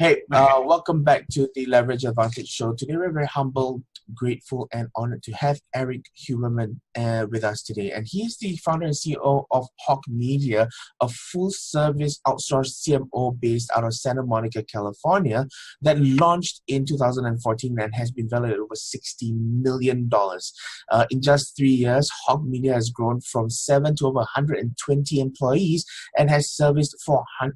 Hey, welcome back to the Leverage Advantage Show. Today, we're very humble, grateful, and honored to have Erik Huberman with us today. And he is the founder and CEO of Hawke Media, a full-service outsourced CMO based out of Santa Monica, California, that launched in 2014 and has been valued at over $60 million. In just 3 years, Hawke Media has grown from 7 to over 120 employees and has serviced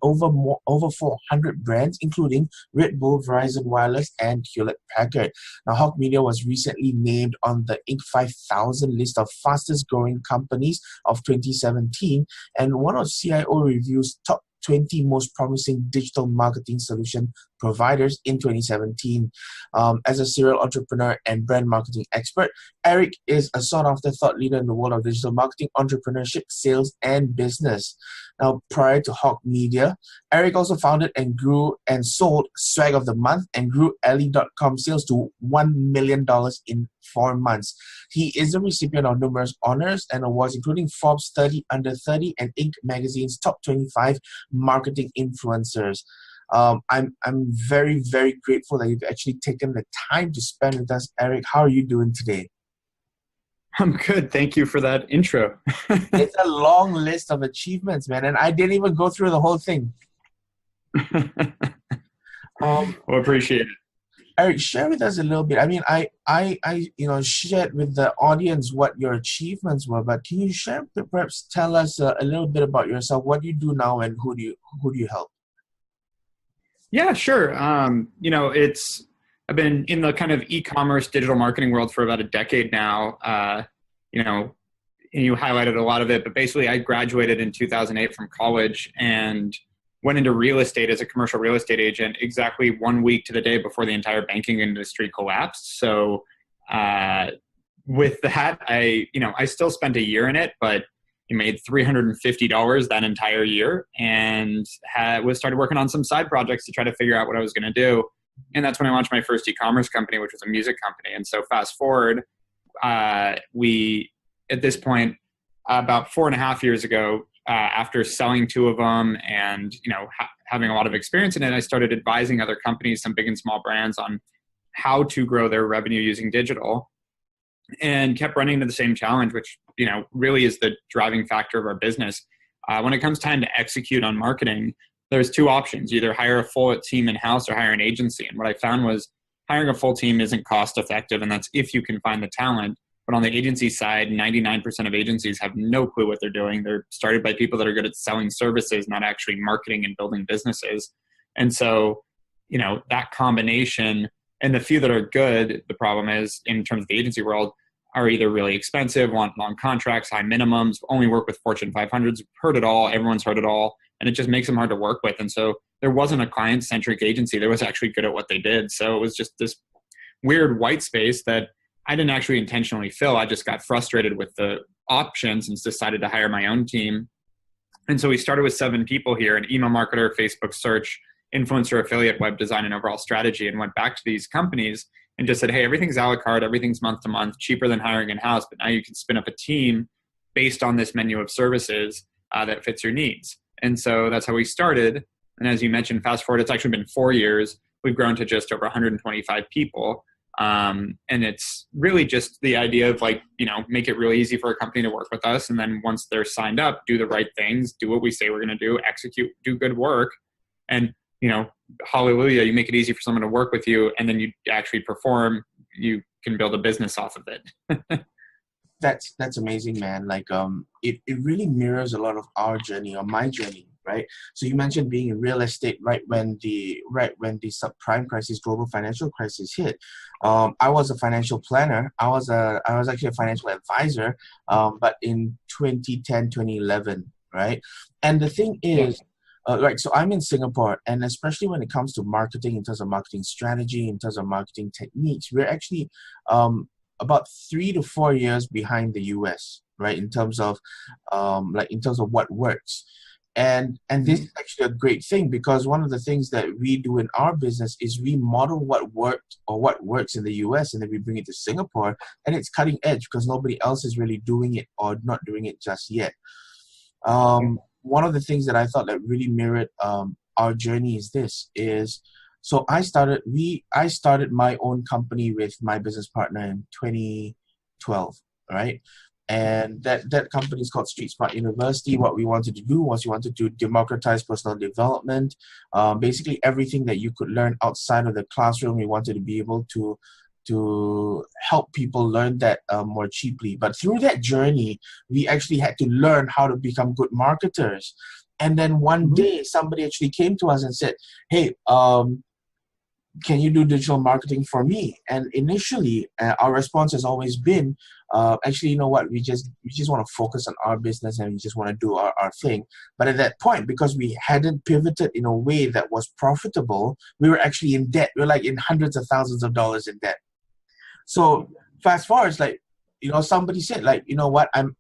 over 400 brands, including Red Bull, Verizon Wireless, and Hewlett-Packard. Now, Hawke Media was recently named on the Inc. 5000 list of fastest growing companies of 2017 and one of CIO Review's top 20 most promising digital marketing solution providers in 2017. As a serial entrepreneur and brand marketing expert, Erik is a sought-after thought leader in the world of digital marketing, entrepreneurship, sales, and business. Now, prior to Hawke Media, Erik also founded and grew and sold Swag of the Month and grew Ally.com sales to $1 million in 4 months. He is a recipient of numerous honors and awards, including Forbes 30 Under 30 and Inc. magazine's top 25 marketing influencers. I'm very, very grateful that you've actually taken the time to spend with us, Erik. How are you doing today? I'm good. Thank you for that intro. It's a long list of achievements, man, and I didn't even go through the whole thing. Well, appreciate it. Erik, share with us a little bit. I mean, I shared with the audience what your achievements were, but can you share, perhaps tell us a little bit about yourself, what you do now, and who do you help? Yeah, sure. I've been in the kind of e-commerce digital marketing world for about a decade now. And you highlighted a lot of it, but basically I graduated in 2008 from college and went into real estate as a commercial real estate agent exactly 1 week to the day before the entire banking industry collapsed. So with that, I still spent a year in it, but made $350 that entire year and started working on some side projects to try to figure out what I was going to do. And that's when I launched my first e-commerce company, which was a music company. And so fast forward, we, at this point, about 4.5 years ago, after selling 2 of them and, having a lot of experience in it, I started advising other companies, some big and small brands, on how to grow their revenue using digital, and kept running into the same challenge, which, really is the driving factor of our business. When it comes time to execute on marketing, there's 2 options. You either hire a full team in-house or hire an agency. And what I found was hiring a full team isn't cost effective, and that's if you can find the talent. But on the agency side, 99% of agencies have no clue what they're doing. They're started by people that are good at selling services, not actually marketing and building businesses. And so, that combination, and the few that are good, the problem is, in terms of the agency world, are either really expensive, want long contracts, high minimums, only work with Fortune 500s, heard it all, everyone's heard it all, and it just makes them hard to work with. And so there wasn't a client-centric agency that was actually good at what they did. So it was just this weird white space that I didn't actually intentionally fill. I just got frustrated with the options and decided to hire my own team. And so we started with 7 people here: an email marketer, Facebook search, influencer, affiliate, web design, and overall strategy, and went back to these companies and just said, hey, everything's a la carte, everything's month to month, cheaper than hiring in-house, but now you can spin up a team based on this menu of services that fits your needs. And so that's how we started. And as you mentioned, fast forward, it's actually been 4 years. We've grown to just over 125 people. And it's really just the idea of make it really easy for a company to work with us. And then once they're signed up, do the right things, do what we say we're going to do, execute, do good work. And, hallelujah, you make it easy for someone to work with you, and then you actually perform, you can build a business off of it. That's amazing, man. It really mirrors a lot of our journey, or my journey, right? So you mentioned being in real estate right when the subprime crisis, global financial crisis hit. I was a financial planner. I was actually a financial advisor, but in 2010, 2011, right? And the thing is, so I'm in Singapore, and especially when it comes to marketing, in terms of marketing strategy, in terms of marketing techniques, we're actually about 3 to 4 years behind the US, right? In terms of what works. And this is actually a great thing, because one of the things that we do in our business is we model what worked or what works in the US, and then we bring it to Singapore, and it's cutting edge because nobody else is really doing it or not doing it just yet. One of the things that I thought that really mirrored our journey is So I started my own company with my business partner in 2012, right? And that company is called Street Smart University. What we wanted to do was we wanted to democratize personal development. Basically, everything that you could learn outside of the classroom, we wanted to be able to help people learn that more cheaply. But through that journey, we actually had to learn how to become good marketers. And then one day, somebody actually came to us and said, "Hey, can you do digital marketing for me?" And initially, our response has always been, actually, you know what, we just want to focus on our business and we just want to do our thing. But at that point, because we hadn't pivoted in a way that was profitable, we were actually in debt. We were like in hundreds of thousands of dollars in debt. So fast forward, like, you know, somebody said, like, you know what, I've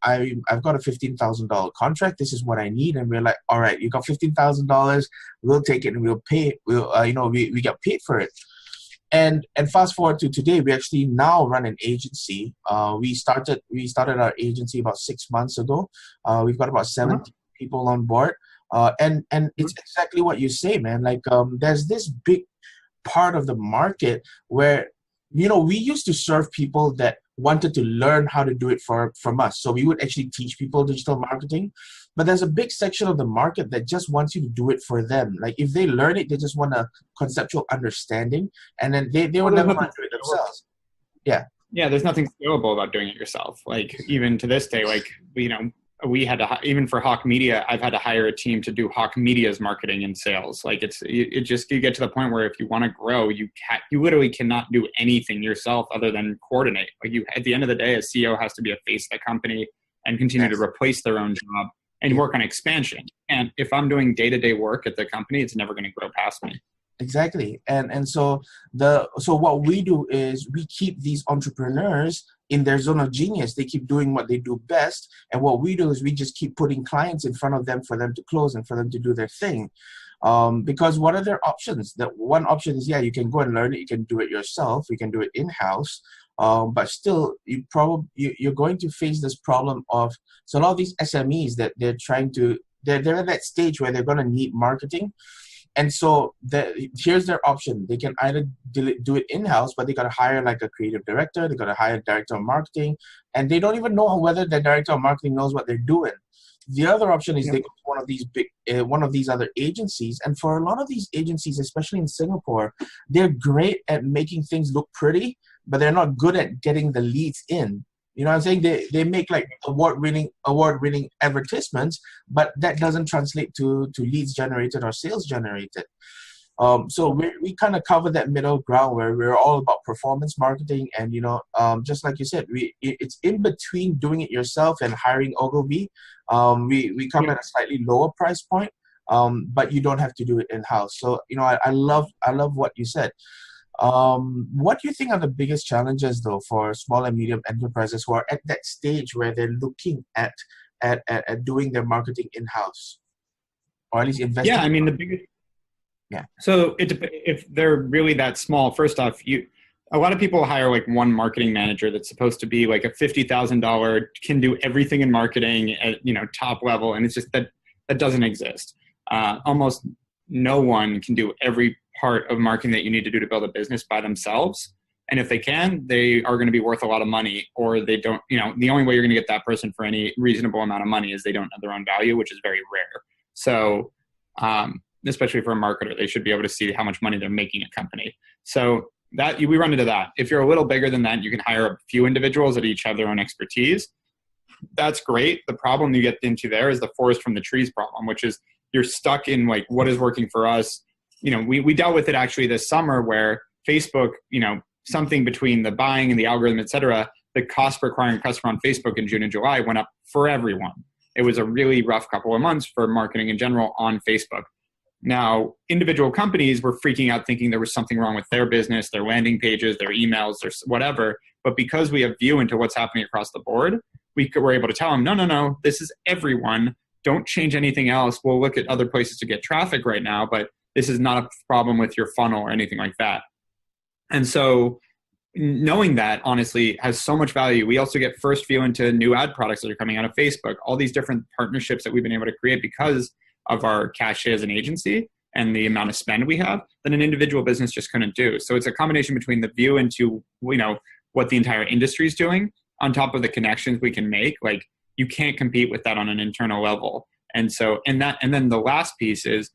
got a $15,000 contract. This is what I need. And we're like, all right, you got $15,000. We'll take it and we'll pay. We get paid for it. And fast forward to today, we actually now run an agency. We started our agency about 6 months ago. We've got about 70 people on board. And it's exactly what you say, man. Like, there's this big part of the market where, you know, we used to serve people that wanted to learn how to do it from us. So we would actually teach people digital marketing. But there's a big section of the market that just wants you to do it for them. Like, if they learn it, they just want a conceptual understanding, and then they will never want to do it themselves. Yeah. Yeah, there's nothing scalable about doing it yourself. Like, even to this day, like, you know, we had to, even for Hawke Media, I've had to hire a team to do Hawke Media's marketing and sales. Like, you get to the point where if you want to grow, you literally cannot do anything yourself other than coordinate. Like, at the end of the day, a CEO has to be a face of the company and continue to replace their own job and work on expansion. And if I'm doing day-to-day work at the company, it's never going to grow past me. Exactly. And so what we do is we keep these entrepreneurs in their zone of genius. They keep doing what they do best. And what we do is we just keep putting clients in front of them for them to close and for them to do their thing. Because what are their options? That one option is, yeah, you can go and learn it. You can do it yourself. You can do it in-house. But still, you're going to face this problem of, so a lot of these SMEs that they're at that stage where they're going to need marketing. And so here's their option. They can either do it in-house, but they got to hire like a creative director. They got to hire a director of marketing, and they don't even know whether the director of marketing knows what they're doing. The other option is they go to one of these other agencies. And for a lot of these agencies, especially in Singapore, they're great at making things look pretty, but they're not good at getting the leads in. You know what I'm saying? They make like award-winning advertisements, but that doesn't translate to leads generated or sales generated. So we kind of cover that middle ground where we're all about performance marketing, and just like you said, it's in between doing it yourself and hiring Ogilvy. We come at a slightly lower price point, but you don't have to do it in-house. So I love what you said. What do you think are the biggest challenges, though, for small and medium enterprises who are at that stage where they're looking at doing their marketing in-house, or at least investing? Yeah, I mean, the biggest. Yeah. So if they're really that small, first off, a lot of people hire like one marketing manager that's supposed to be like a $50,000, can do everything in marketing at top level, and it's just that doesn't exist. Almost no one can do every part of marketing that you need to do to build a business by themselves. And if they can, they are going to be worth a lot of money, or they don't, the only way you're going to get that person for any reasonable amount of money is they don't have their own value, which is very rare. So, especially for a marketer, they should be able to see how much money they're making a company. So that we run into that. If you're a little bigger than that, you can hire a few individuals that each have their own expertise. That's great. The problem you get into there is the forest from the trees problem, which is you're stuck in like, what is working for us? We dealt with it actually this summer where Facebook, something between the buying and the algorithm, et cetera, the cost per acquiring customer on Facebook in June and July went up for everyone. It was a really rough couple of months for marketing in general on Facebook. Now, individual companies were freaking out thinking there was something wrong with their business, their landing pages, their emails, their whatever. But because we have view into what's happening across the board, we were able to tell them, no, this is everyone. Don't change anything else. We'll look at other places to get traffic right now, but this is not a problem with your funnel or anything like that. And so knowing that, honestly, has so much value. We also get first view into new ad products that are coming out of Facebook, all these different partnerships that we've been able to create because of our cachet as an agency. and the amount of spend we have that an individual business just couldn't do. So it's a combination between the view into, what the entire industry is doing on top of the connections we can make. Like, you can't compete with that on an internal level. And so, and then the last piece is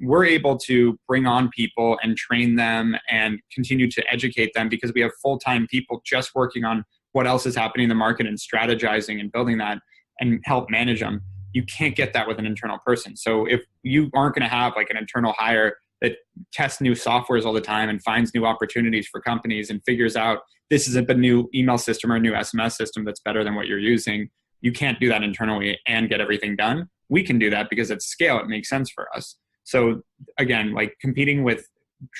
we're able to bring on people and train them and continue to educate them because we have full-time people just working on what else is happening in the market and strategizing and building that and help manage them. You can't get that with an internal person. So if you aren't going to have like an internal hire that tests new softwares all the time and finds new opportunities for companies and figures out this isn't a new email system or a new SMS system that's better than what you're using, you can't do that internally and get everything done. We can do that because at scale, it makes sense for us. So again, like competing with,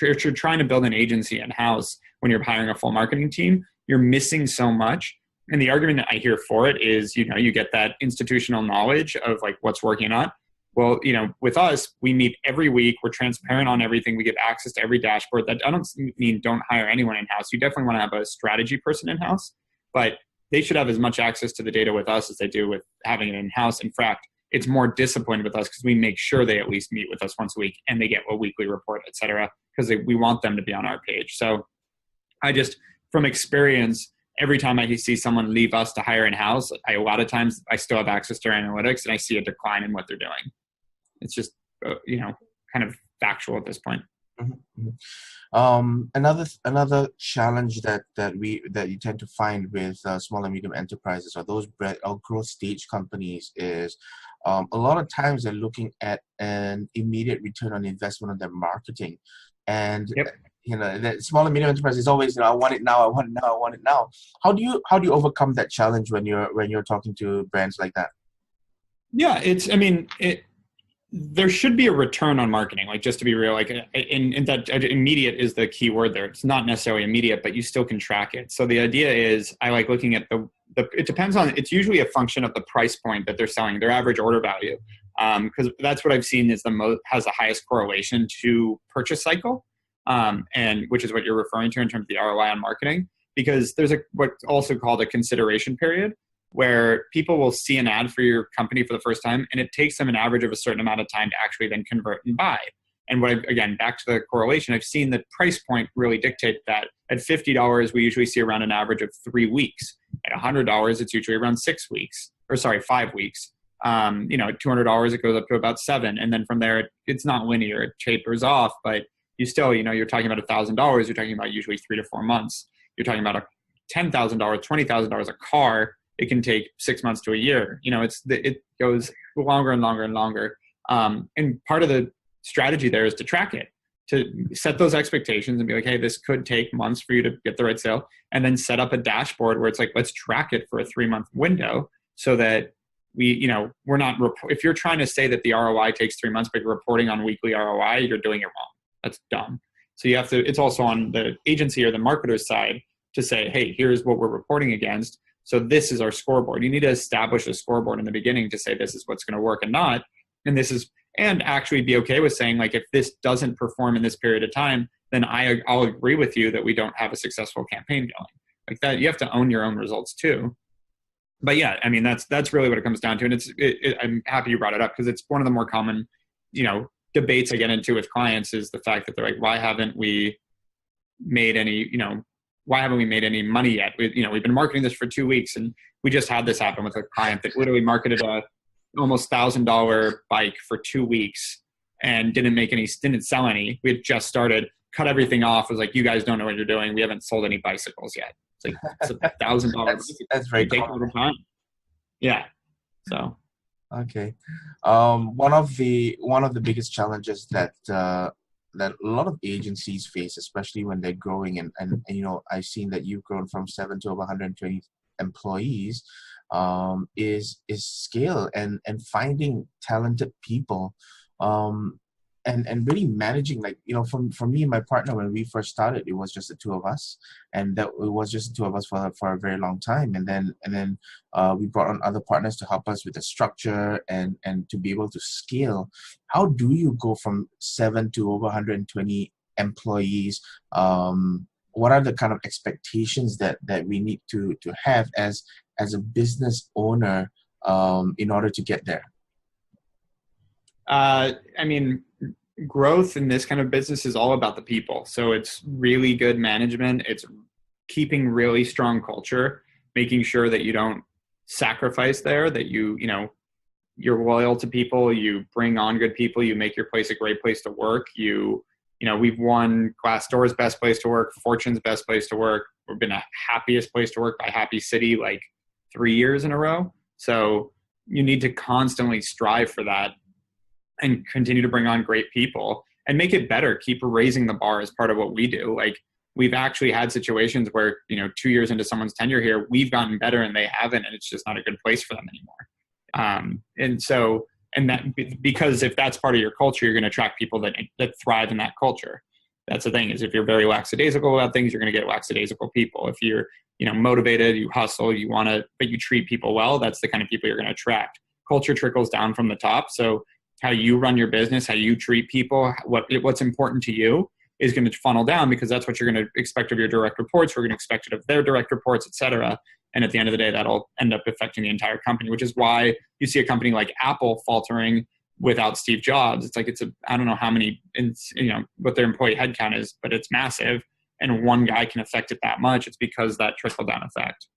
you're trying to build an agency in-house when you're hiring a full marketing team, you're missing so much. And the argument that I hear for it is, you get that institutional knowledge of like what's working or not. Well, with us, we meet every week. We're transparent on everything. We give access to every dashboard. That I don't mean don't hire anyone in-house. You definitely want to have a strategy person in-house, but they should have as much access to the data with us as they do with having it in-house. In fact, it's more disciplined with us because we make sure they at least meet with us once a week and they get a weekly report, et cetera, because we want them to be on our page. So from experience, every time I see someone leave us to hire in-house, a lot of times I still have access to our analytics and I see a decline in what they're doing. It's just, kind of factual at this point. Another challenge that you tend to find with small and medium enterprises or those growth stage companies is a lot of times they're looking at an immediate return on investment on their marketing, and that small and medium enterprise is always I want it now, I want it now, I want it now. How do you overcome that challenge when you're talking to brands like that? Yeah, there should be a return on marketing, like just to be real, like in that immediate is the key word there. It's not necessarily immediate, but you still can track it. So the idea is I like looking at it depends on, it's usually a function of the price point that they're selling, their average order value. Because that's what I've seen is has the highest correlation to purchase cycle. And which is what you're referring to in terms of the ROI on marketing, because there's what's also called a consideration period, where people will see an ad for your company for the first time, and it takes them an average of a certain amount of time to actually then convert and buy. And again, back to the correlation, I've seen the price point really dictate that. At $50, we usually see around an average of 3 weeks. At $100, it's usually around 5 weeks. At $200, it goes up to about 7. And then from there, it's not linear. It tapers off, but you still, you're talking about $1,000. You're talking about usually 3 to 4 months. You're talking about a $10,000, $20,000 a car. It can take 6 months to a year. It goes longer and longer and longer. And part of the strategy there is to track it, to set those expectations and be like, hey, this could take months for you to get the right sale, and then set up a dashboard where it's like, let's track it for a 3-month window so that we're not, if you're trying to say that the ROI takes 3 months, but you're reporting on weekly ROI, you're doing it wrong. That's dumb. So it's also on the agency or the marketer's side to say, hey, here's what we're reporting against. So this is our scoreboard. You need to establish a scoreboard in the beginning to say this is what's going to work and not. And actually be okay with saying, like, if this doesn't perform in this period of time, then I'll agree with you that we don't have a successful campaign going. Like that, you have to own your own results too. But yeah, that's really what it comes down to. And I'm happy you brought it up because it's one of the more common, debates I get into with clients is the fact that they're like, why haven't we made any money yet? We've been marketing this for 2 weeks, and we just had this happen with a client that literally marketed a almost $1,000 bike for 2 weeks and didn't sell any. We had just started, cut everything off. It was like, you guys don't know what you're doing. We haven't sold any bicycles yet. It's like, it's $1,000. That's very take a little time. Yeah. So. Okay. One of the biggest challenges that a lot of agencies face, especially when they're growing, and I've seen that you've grown from 7 to over 120 employees, is scale and finding talented people, and really managing, for me and my partner, when we first started, it was just the two of us, and that it was just the two of us for a very long time, and then we brought on other partners to help us with the structure and to be able to scale. How do you go from 7 to over 120 employees? What are the kind of expectations that we need to have as a business owner in order to get there? growth in this kind of business is all about the people. So it's really good management. It's keeping really strong culture, making sure that you don't sacrifice there, that you're loyal to people, you bring on good people, you make your place a great place to work. We've won Glassdoor's best place to work, Fortune's best place to work. We've been a happiest place to work by Happy City like 3 years in a row. So you need to constantly strive for that and continue to bring on great people and make it better. Keep raising the bar as part of what we do. Like, we've actually had situations where, 2 years into someone's tenure here, we've gotten better and they haven't, and it's just not a good place for them anymore. Because if that's part of your culture, you're going to attract people that thrive in that culture. That's the thing, is if you're very lackadaisical about things, you're going to get lackadaisical people. If you're, motivated, you hustle, but you treat people well, that's the kind of people you're going to attract. Culture trickles down from the top. So how you run your business, how you treat people, what's important to you is going to funnel down, because that's what you're going to expect of your direct reports. We're going to expect it of their direct reports, et cetera. And at the end of the day, that'll end up affecting the entire company, which is why you see a company like Apple faltering without Steve Jobs. It's like, I don't know how many, what their employee headcount is, but it's massive. And one guy can affect it that much. It's because that trickle down effect.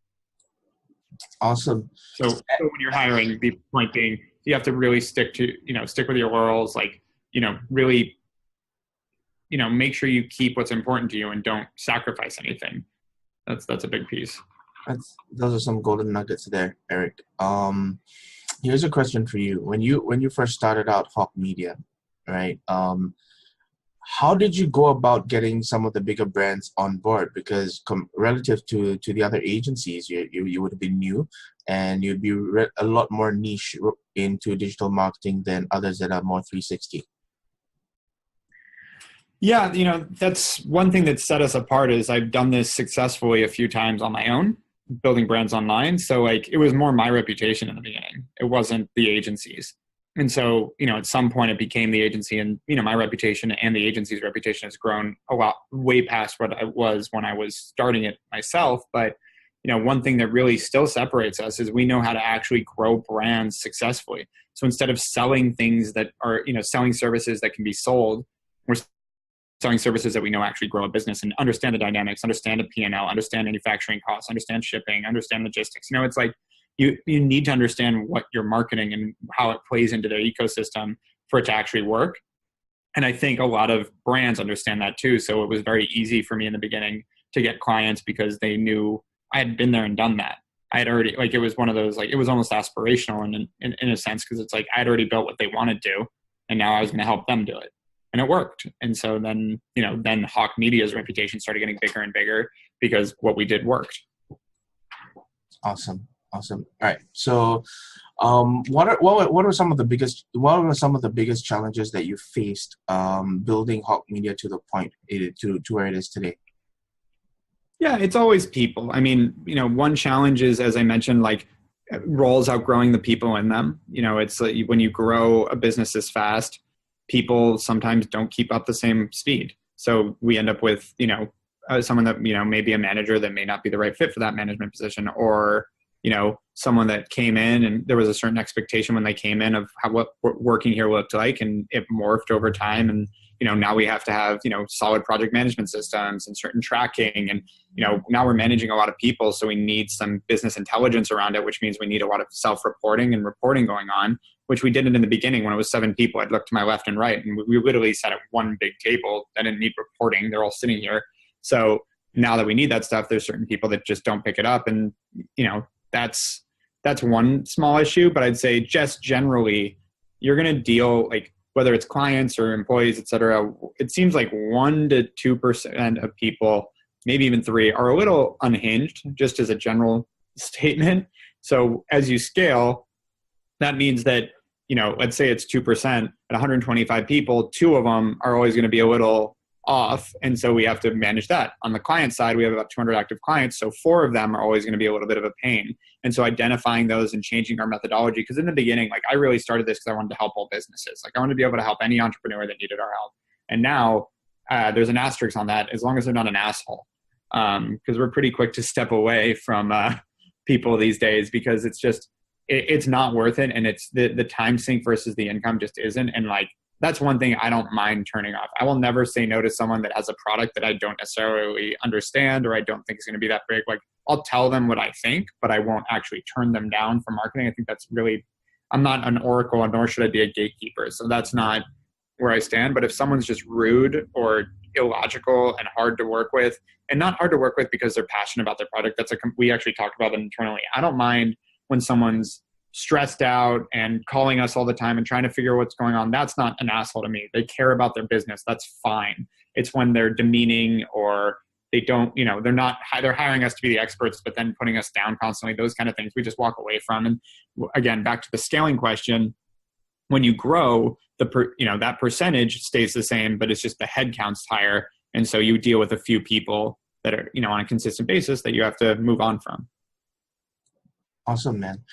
Awesome. So when you're hiring, the point being, you have to really stick with your laurels, really, make sure you keep what's important to you and don't sacrifice anything. That's a big piece. Those are some golden nuggets there, Erik. Here's a question for you. When you first started out Hawke Media, right? How did you go about getting some of the bigger brands on board? Because relative to the other agencies, you would have been new, and you'd be a lot more niche into digital marketing than others that are more 360. Yeah, that's one thing that set us apart, is I've done this successfully a few times on my own, building brands online. So it was more my reputation in the beginning. It wasn't the agency's. And so, at some point it became the agency, and, my reputation and the agency's reputation has grown a lot, way past what I was when I was starting it myself. But, one thing that really still separates us is we know how to actually grow brands successfully. So instead of selling things that are, selling services that can be sold, we're selling services that we know actually grow a business and understand the dynamics, understand the P&L, understand manufacturing costs, understand shipping, understand logistics. It's like you need to understand what you're marketing and how it plays into their ecosystem for it to actually work. And I think a lot of brands understand that too. So it was very easy for me in the beginning to get clients, because they knew I had been there and done that. I had already, it was one of those, it was almost aspirational in a sense, because it's like I'd already built what they wanted to, and now I was going to help them do it. And it worked. And so then Hawke Media's reputation started getting bigger and bigger because what we did worked. Awesome. All right. So, what were some of the biggest challenges that you faced building Hawke Media to the point to where it is today? Yeah, it's always people. I mean, one challenge is, as I mentioned, roles outgrowing the people in them. It's like when you grow a business this fast, people sometimes don't keep up the same speed. So we end up with, someone that, may be a manager that may not be the right fit for that management position, or, someone that came in and there was a certain expectation when they came in of what working here looked like, and it morphed over time. And, now we have to have, solid project management systems and certain tracking. And, now we're managing a lot of people. So we need some business intelligence around it, which means we need a lot of self-reporting and reporting going on, which we didn't in the beginning. When it was 7 people, I'd look to my left and right, and we literally sat at one big table that didn't need reporting. They're all sitting here. So now that we need that stuff, there's certain people that just don't pick it up. And, that's one small issue. But I'd say just generally, you're going to deal, whether it's clients or employees, et cetera, it seems like 1% to 2% of people, maybe even 3%, are a little unhinged, just as a general statement. So as you scale, that means that, let's say it's 2%, at 125 people, 2 of them are always going to be a little off. And so we have to manage that. On the client side, we have about 200 active clients. So 4 of them are always going to be a little bit of a pain. And so identifying those and changing our methodology, because in the beginning, I really started this because I wanted to help all businesses. I wanted to be able to help any entrepreneur that needed our help. And now there's an asterisk on that, as long as they're not an asshole. Because we're pretty quick to step away from people these days, because it's just, it's not worth it. And it's the time sink versus the income just isn't. And that's one thing I don't mind turning off. I will never say no to someone that has a product that I don't necessarily understand or I don't think is going to be that big. Like, I'll tell them what I think, but I won't actually turn them down for marketing. I think that's really, I'm not an oracle, nor should I be a gatekeeper. So that's not where I stand. But if someone's just rude or illogical and hard to work with, and not hard to work with because they're passionate about their product, we actually talked about it internally. I don't mind when someone's stressed out and calling us all the time and trying to figure out what's going on. That's not an asshole to me. They care about their business. That's fine. It's when they're demeaning or they don't, they're hiring us to be the experts, but then putting us down constantly, those kind of things we just walk away from. And again, back to the scaling question, when you grow, that percentage stays the same, but it's just the head count's higher. And so you deal with a few people that are, on a consistent basis that you have to move on from. Awesome, man.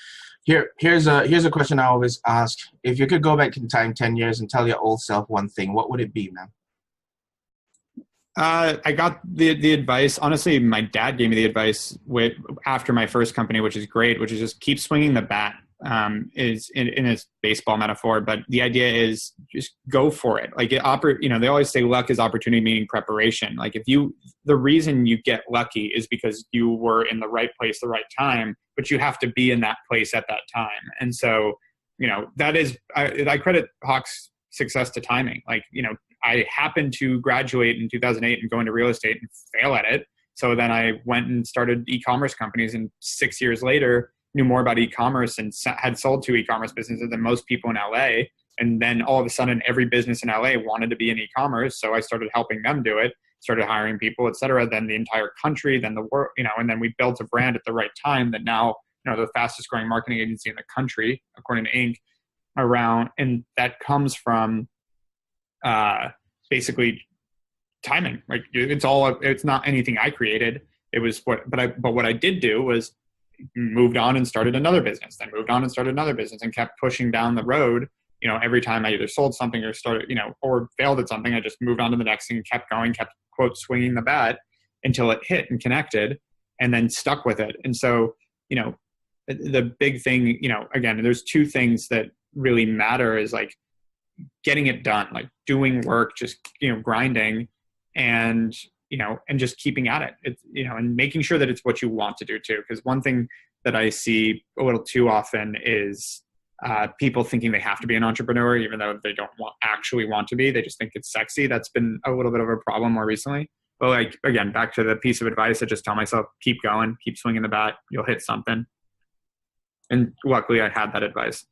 Here's a question I always ask. If you could go back in time 10 years and tell your old self one thing, what would it be, man? I got the advice. Honestly, my dad gave me the advice after my first company, which is great, which is just keep swinging the bat. Is in his baseball metaphor, but the idea is just go for it. Like they always say luck is opportunity meeting preparation. Like the reason you get lucky is because you were in the right place, the right time, but you have to be in that place at that time. And so, that is, I credit Hawke's success to timing. Like, I happened to graduate in 2008 and go into real estate and fail at it. So then I went and started e-commerce companies, and 6 years later, knew more about e-commerce and had sold 2 e-commerce businesses than most people in LA. And then all of a sudden, every business in LA wanted to be in e-commerce. So I started helping them do it, started hiring people, et cetera. Then the entire country, then the world, and then we built a brand at the right time that now, the fastest growing marketing agency in the country, according to Inc. around. And that comes from basically timing. Like it's not anything I created. It was but what I did do was moved on and started another business, then moved on and started another business, and kept pushing down the road. Every time I either sold something or started, or failed at something, I just moved on to the next thing and kept going, kept quote swinging the bat until it hit and connected, and then stuck with it. And so, the big thing, again, there's 2 things that really matter is like getting it done, like doing work, just, grinding and just keeping at it. It's, and making sure that it's what you want to do too. Because one thing that I see a little too often is people thinking they have to be an entrepreneur, even though they don't actually want to be. They just think it's sexy. That's been a little bit of a problem more recently. But like, again, back to the piece of advice, I just tell myself, keep going, keep swinging the bat, you'll hit something. And luckily I had that advice.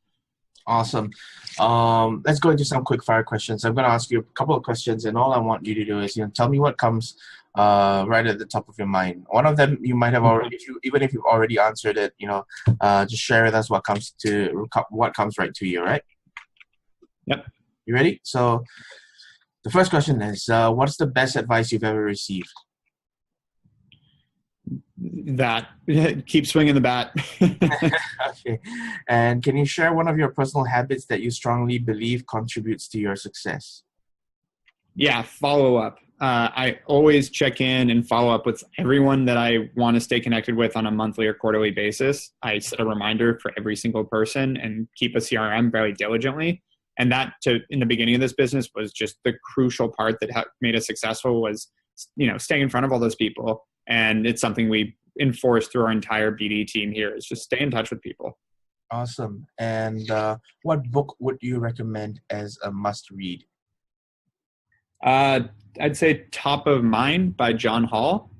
Awesome. Let's go into some quick fire questions. I'm going to ask you a couple of questions, and all I want you to do is, tell me what comes right at the top of your mind. One of them you might have already, even if you've already answered it, just share with us what comes right to you, right? Yep. You ready? So the first question is, what's the best advice you've ever received? That keep swinging the bat. Okay. And can you share one of your personal habits that you strongly believe contributes to your success? Yeah, follow up. I always check in and follow up with everyone that I want to stay connected with on a monthly or quarterly basis. I set a reminder for every single person and keep a CRM very diligently. And that, in the beginning of this business, was just the crucial part that made us successful was, staying in front of all those people. And it's something we enforce through our entire BD team here, is just stay in touch with people. Awesome. And what book would you recommend as a must-read? I'd say Top of Mind by John Hall,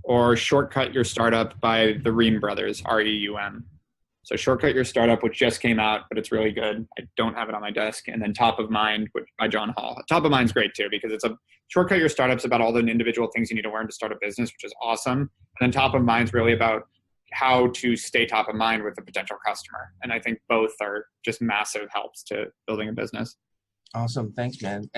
or Shortcut Your Startup by the Ream Brothers, REUM. So Shortcut Your Startup, which just came out, but it's really good. I don't have it on my desk. And then Top of Mind by John Hall. Top of Mind's great too, because Shortcut Your Startup's about all the individual things you need to learn to start a business, which is awesome. And then Top of Mind's really about how to stay top of mind with a potential customer. And I think both are just massive helps to building a business. Awesome. Thanks, man.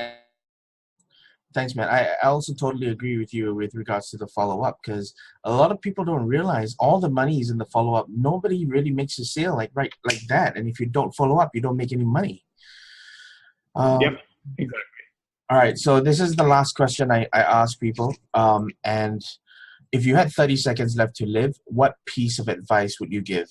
I also totally agree with you with regards to the follow-up, because a lot of people don't realize all the money is in the follow-up. Nobody really makes a sale like that. And if you don't follow up, you don't make any money. Yep, exactly. All right. So this is the last question I ask people. And if you had 30 seconds left to live, what piece of advice would you give?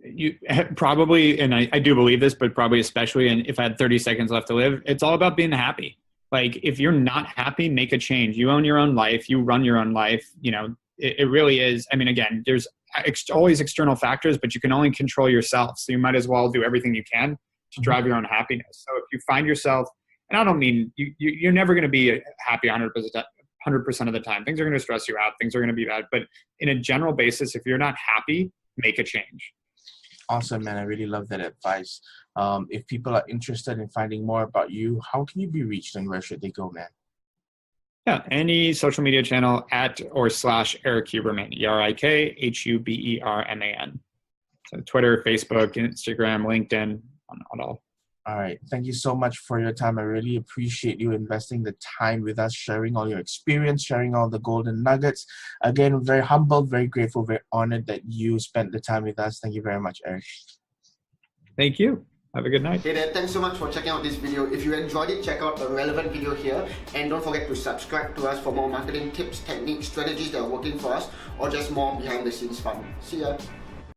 you probably, and I do believe this, but probably especially, and if I had 30 seconds left to live, it's all about being happy. Like, if you're not happy, make a change. You own your own life. You run your own life. You know, it really is. I mean, again, there's always external factors, but you can only control yourself. So you might as well do everything you can to drive your own happiness. So if you find yourself, and I don't mean you're never going to be happy 100% of the time. Things are going to stress you out. Things are going to be bad. But in a general basis, if you're not happy, make a change. Awesome, man. I really love that advice. If people are interested in finding more about you, how can you be reached and where should they go, man? Yeah, any social media channel @or/Erik Huberman, ErikHuberman. So Twitter, Facebook, Instagram, LinkedIn, on all. All right. Thank you so much for your time. I really appreciate you investing the time with us, sharing all your experience, sharing all the golden nuggets. Again, very humbled, very grateful, very honored that you spent the time with us. Thank you very much, Erik. Thank you. Have a good night. Hey there, thanks so much for checking out this video. If you enjoyed it, check out the relevant video here. And don't forget to subscribe to us for more marketing tips, techniques, strategies that are working for us, or just more behind the scenes fun. See ya.